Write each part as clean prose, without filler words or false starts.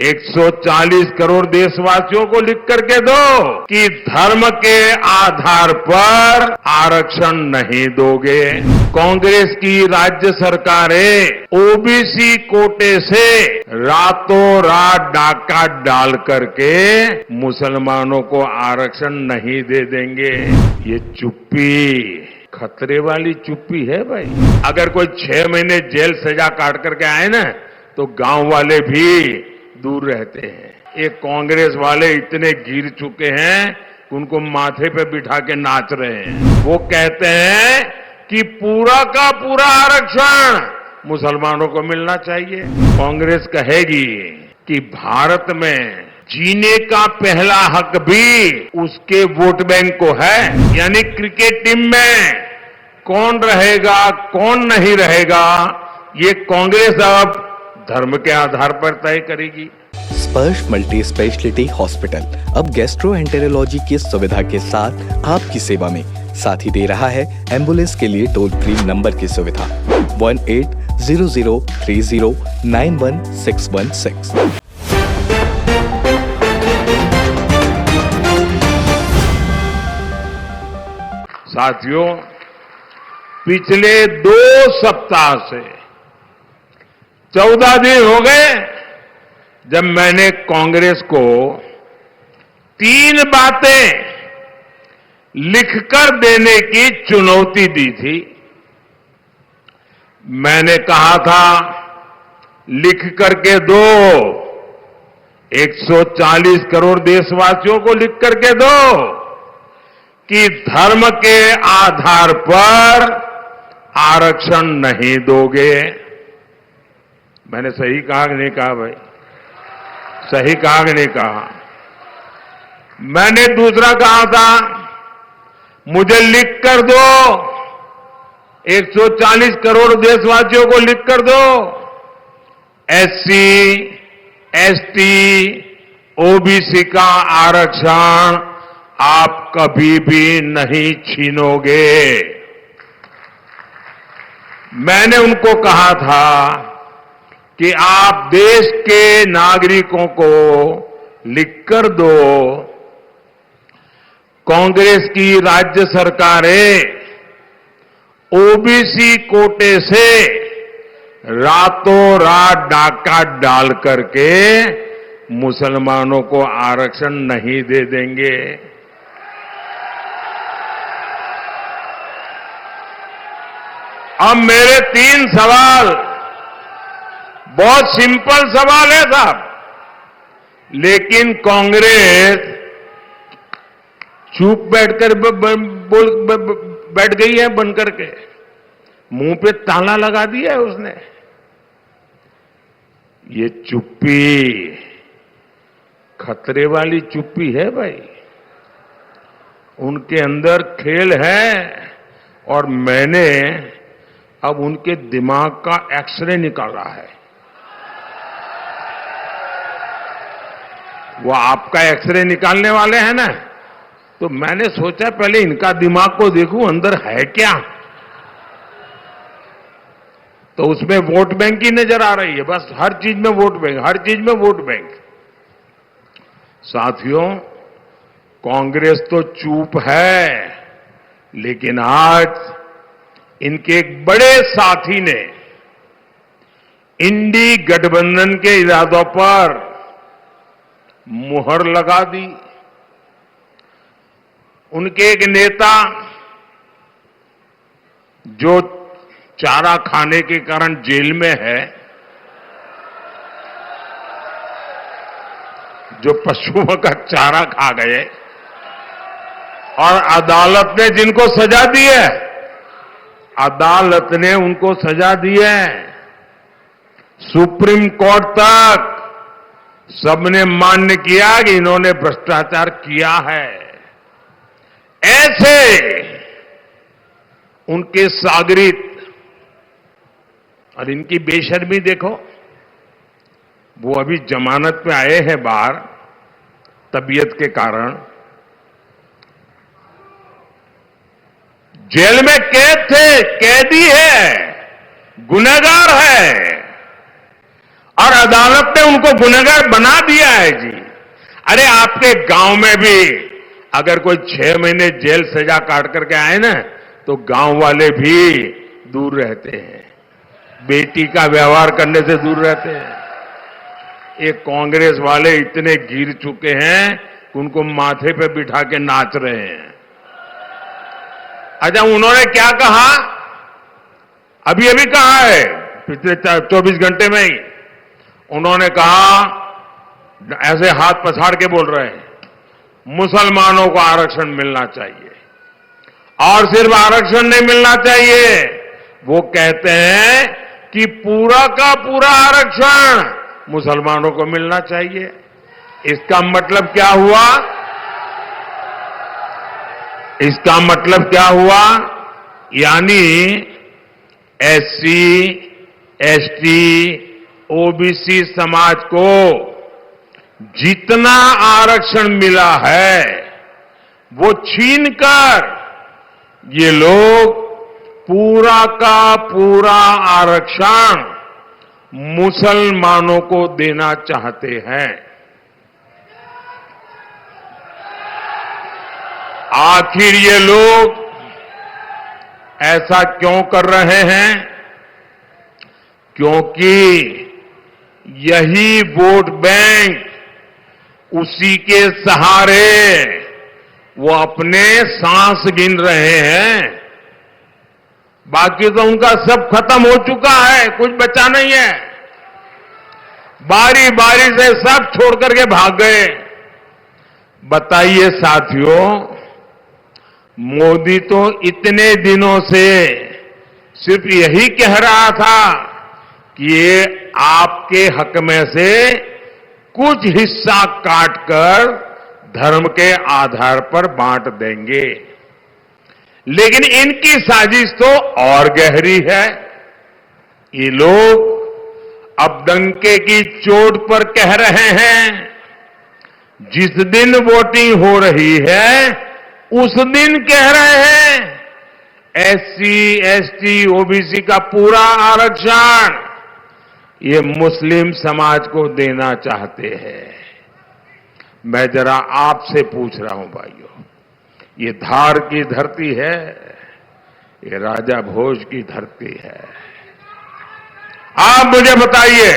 140 करोड़ देशवासियों को लिख करके दो कि धर्म के आधार पर आरक्षण नहीं दोगे। कांग्रेस की राज्य सरकारें ओबीसी कोटे से रातों रात डाका डाल करके मुसलमानों को आरक्षण नहीं दे देंगे। ये चुप्पी खतरे वाली चुप्पी है भाई। अगर कोई 6 महीने जेल सजा काट करके आए ना तो गांव वाले भी दूर रहते हैं। ये कांग्रेस वाले इतने गिर चुके हैं कि उनको माथे पे बिठा के नाच रहे हैं। वो कहते हैं कि पूरा का पूरा आरक्षण मुसलमानों को मिलना चाहिए। कांग्रेस कहेगी कि भारत में जीने का पहला हक भी उसके वोट बैंक को है। यानी क्रिकेट टीम में कौन रहेगा कौन नहीं रहेगा ये कांग्रेस अब धर्म के आधार पर तय करेगी। स्पर्श मल्टी स्पेशलिटी हॉस्पिटल अब गैस्ट्रोएंटेरोलॉजी की सुविधा के साथ आपकी सेवा में, साथ ही दे रहा है एम्बुलेंस के लिए टोल फ्री नंबर की सुविधा 180030911616। साथियों, पिछले 2 सप्ताह से 14 दिन हो गए जब मैंने कांग्रेस को 3 बातें लिखकर देने की चुनौती दी थी। मैंने कहा था लिख करके दो, 140 करोड़ देशवासियों को लिख करके दो कि धर्म के आधार पर आरक्षण नहीं दोगे। मैंने सही कहा कि नहीं कहा भाई? सही कहा कि नहीं कहा? मैंने दूसरा कहा था मुझे लिख कर दो, 140 करोड़ देशवासियों को लिख कर दो, एससी, एसटी, ओबीसी का आरक्षण आप कभी भी नहीं छीनोगे। मैंने उनको कहा था कि आप देश के नागरिकों को लिखकर दो, कांग्रेस की राज्य सरकारें ओबीसी कोटे से रातों रात डाका डाल करके मुसलमानों को आरक्षण नहीं दे देंगे। अब मेरे 3 सवाल, बहुत सिंपल सवाल है साहब, लेकिन कांग्रेस चुप बैठकर बैठ गई है बन करके, मुंह पे ताला लगा दिया है उसने। ये चुप्पी खतरे वाली चुप्पी है भाई। उनके अंदर खेल है और मैंने अब उनके दिमाग का एक्सरे निकाला है। वो आपका एक्सरे निकालने वाले हैं ना, तो मैंने सोचा पहले इनका दिमाग को देखूं अंदर है क्या। तो उसमें वोट बैंक ही नजर आ रही है, बस हर चीज में वोट बैंक, हर चीज में वोट बैंक। साथियों, कांग्रेस तो चुप है, लेकिन आज इनके एक बड़े साथी ने इंडी गठबंधन के इरादों पर मुहर लगा दी। उनके एक नेता जो चारा खाने के कारण जेल में है, जो पशुओं का चारा खा गए और अदालत ने जिनको सजा दी है, अदालत ने उनको सजा दी है, सुप्रीम कोर्ट तक सबने मान्य किया कि इन्होंने भ्रष्टाचार किया है। ऐसे उनके सागरित और इनकी बेशर्मी देखो, वो अभी जमानत पे आए हैं बाहर तबीयत के कारण, जेल में कैद थे, कैदी है, गुनहगार है। और अदालत ने उनको गुनहगार बना दिया है जी। अरे आपके गांव में भी अगर कोई 6 महीने जेल सजा काट करके आए ना, तो गांव वाले भी दूर रहते हैं, बेटी का व्यवहार करने से दूर रहते हैं। ये कांग्रेस वाले इतने गिर चुके हैं कि उनको माथे पे बिठा के नाच रहे हैं। अच्छा, उन्होंने क्या कहा? अभी अभी कहा है, पिछले 24 घंटे में ही उन्होंने कहा, ऐसे हाथ पछाड़ के बोल रहे हैं, मुसलमानों को आरक्षण मिलना चाहिए। और सिर्फ आरक्षण नहीं मिलना चाहिए, वो कहते हैं कि पूरा का पूरा आरक्षण मुसलमानों को मिलना चाहिए। इसका मतलब क्या हुआ? इसका मतलब क्या हुआ? यानी एससी, एसटी, ओबीसी समाज को जितना आरक्षण मिला है वो छीनकर ये लोग पूरा का पूरा आरक्षण मुसलमानों को देना चाहते हैं। आखिर ये लोग ऐसा क्यों कर रहे हैं? क्योंकि यही वोट बैंक, उसी के सहारे वो अपने सांस गिन रहे हैं। बाकी तो उनका सब खत्म हो चुका है, कुछ बचा नहीं है। बारी बारी से सब छोड़ करके भाग गए। बताइए साथियों, मोदी तो इतने दिनों से सिर्फ यही कह रहा था कि ये आपके हक में से कुछ हिस्सा काटकर धर्म के आधार पर बांट देंगे। लेकिन इनकी साजिश तो और गहरी है। ये लोग अब डंके की चोट पर कह रहे हैं, जिस दिन वोटिंग हो रही है उस दिन कह रहे हैं एससी, एसटी, ओबीसी का पूरा आरक्षण ये मुस्लिम समाज को देना चाहते हैं। मैं जरा आपसे पूछ रहा हूं भाइयों, ये धार की धरती है, ये राजा भोज की धरती है। आप मुझे बताइए,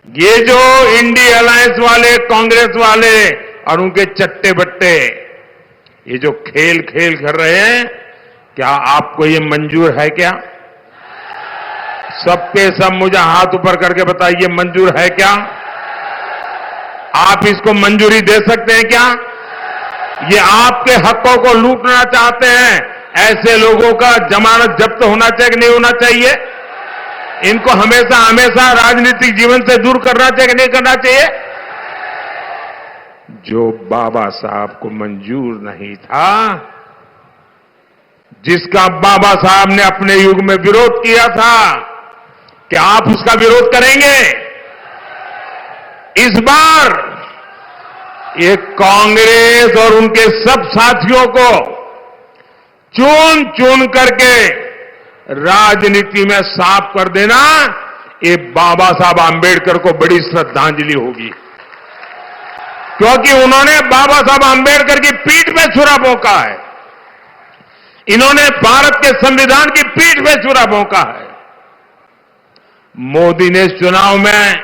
ये जो इंडी अलायंस वाले, कांग्रेस वाले और उनके चट्टे बट्टे ये जो खेल खेल कर रहे हैं, क्या आपको ये मंजूर है क्या? सबके सब मुझे हाथ ऊपर करके बताइए, मंजूर है क्या? आप इसको मंजूरी दे सकते हैं क्या? ये आपके हकों को लूटना चाहते हैं। ऐसे लोगों का जमानत जब्त होना चाहिए कि नहीं होना चाहिए? इनको हमेशा हमेशा राजनीतिक जीवन से दूर करना चाहिए कि नहीं करना चाहिए? जो बाबा साहब को मंजूर नहीं था, जिसका बाबा साहब ने अपने युग में विरोध किया था, क्या आप उसका विरोध करेंगे? इस बार ये कांग्रेस और उनके सब साथियों को चुन चुन करके राजनीति में साफ कर देना, ये बाबा साहब आंबेडकर को बड़ी श्रद्धांजलि होगी। क्योंकि उन्होंने बाबा साहब आंबेडकर की पीठ पे छुरा भोंका है, इन्होंने भारत के संविधान की पीठ पे छुरा भोंका है। मोदी ने इस चुनाव में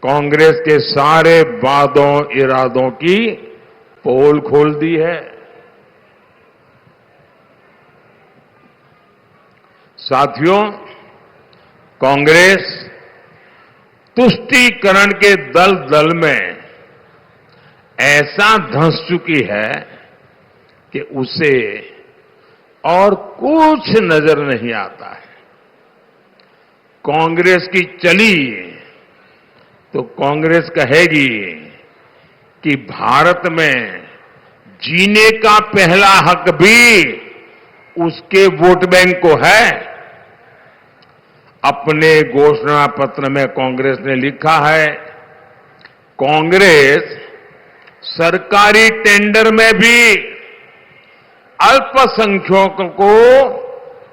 कांग्रेस के सारे वादों इरादों की पोल खोल दी है। साथियों, कांग्रेस तुष्टीकरण के दलदल में ऐसा धंस चुकी है कि उसे और कुछ नजर नहीं आता है। कांग्रेस की चली तो कांग्रेस कहेगी कि भारत में जीने का पहला हक भी उसके वोट बैंक को है। अपने घोषणा पत्र में कांग्रेस ने लिखा है, कांग्रेस सरकारी टेंडर में भी अल्पसंख्यकों को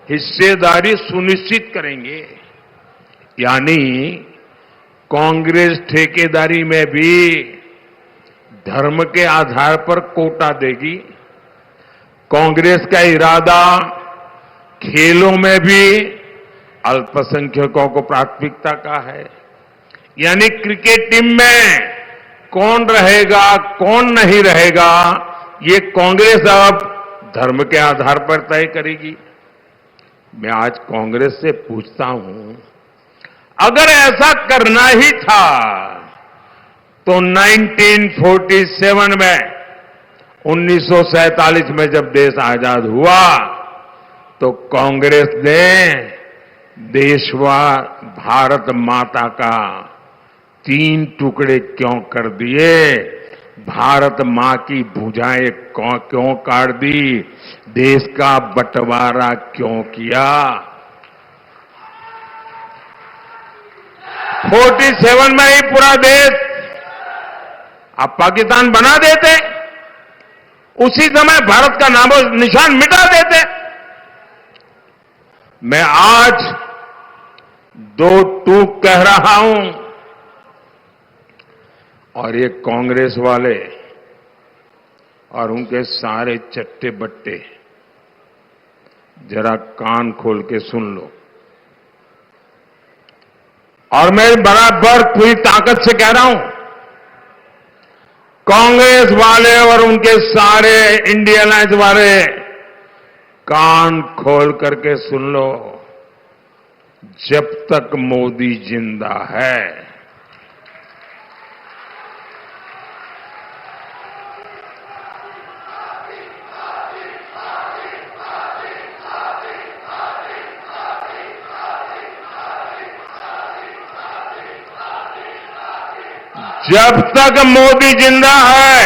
हिस्सेदारी सुनिश्चित करेंगे। यानी कांग्रेस ठेकेदारी में भी धर्म के आधार पर कोटा देगी। कांग्रेस का इरादा खेलों में भी अल्पसंख्यकों को प्राथमिकता का है। यानी क्रिकेट टीम में कौन रहेगा कौन नहीं रहेगा ये कांग्रेस अब धर्म के आधार पर तय करेगी। मैं आज कांग्रेस से पूछता हूं, अगर ऐसा करना ही था तो 1947 में 1947 में जब देश आजाद हुआ तो कांग्रेस ने भारत माता का 3 टुकड़े क्यों कर दिए? भारत मां की भुजाएं क्यों काट दी? देश का बंटवारा क्यों किया? 47 में ही पूरा देश आप पाकिस्तान बना देते, उसी समय भारत का नामो निशान मिटा देते। मैं आज 2 टूक कह रहा हूं और ये कांग्रेस वाले और उनके सारे चट्टे बट्टे जरा कान खोल के सुन लो। और मैं बराबर पूरी ताकत से कह रहा हूं, कांग्रेस वाले और उनके सारे इंडिया अलायंस वाले कान खोल करके सुन लो, जब तक मोदी जिंदा है जब तक मोदी जिंदा है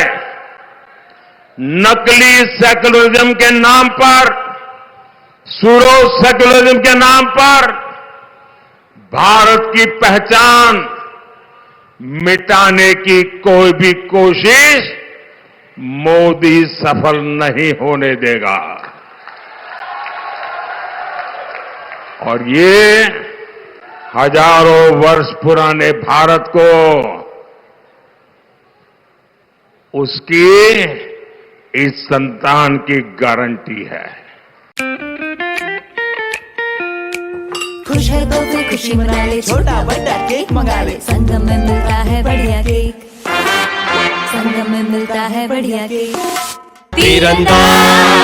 नकली सेकुलरिज्म के नाम पर, सूडो सेकुलरिज्म के नाम पर भारत की पहचान मिटाने की कोई भी कोशिश मोदी सफल नहीं होने देगा। और ये हजारों वर्ष पुराने भारत को उसकी इस संतान की गारंटी है। खुश है तो फिर खुशी मना ले, छोटा बड़ा केक मंगा ले। संगम में मिलता है बढ़िया केक, संगम में मिलता है बढ़िया केक। तीरंदाज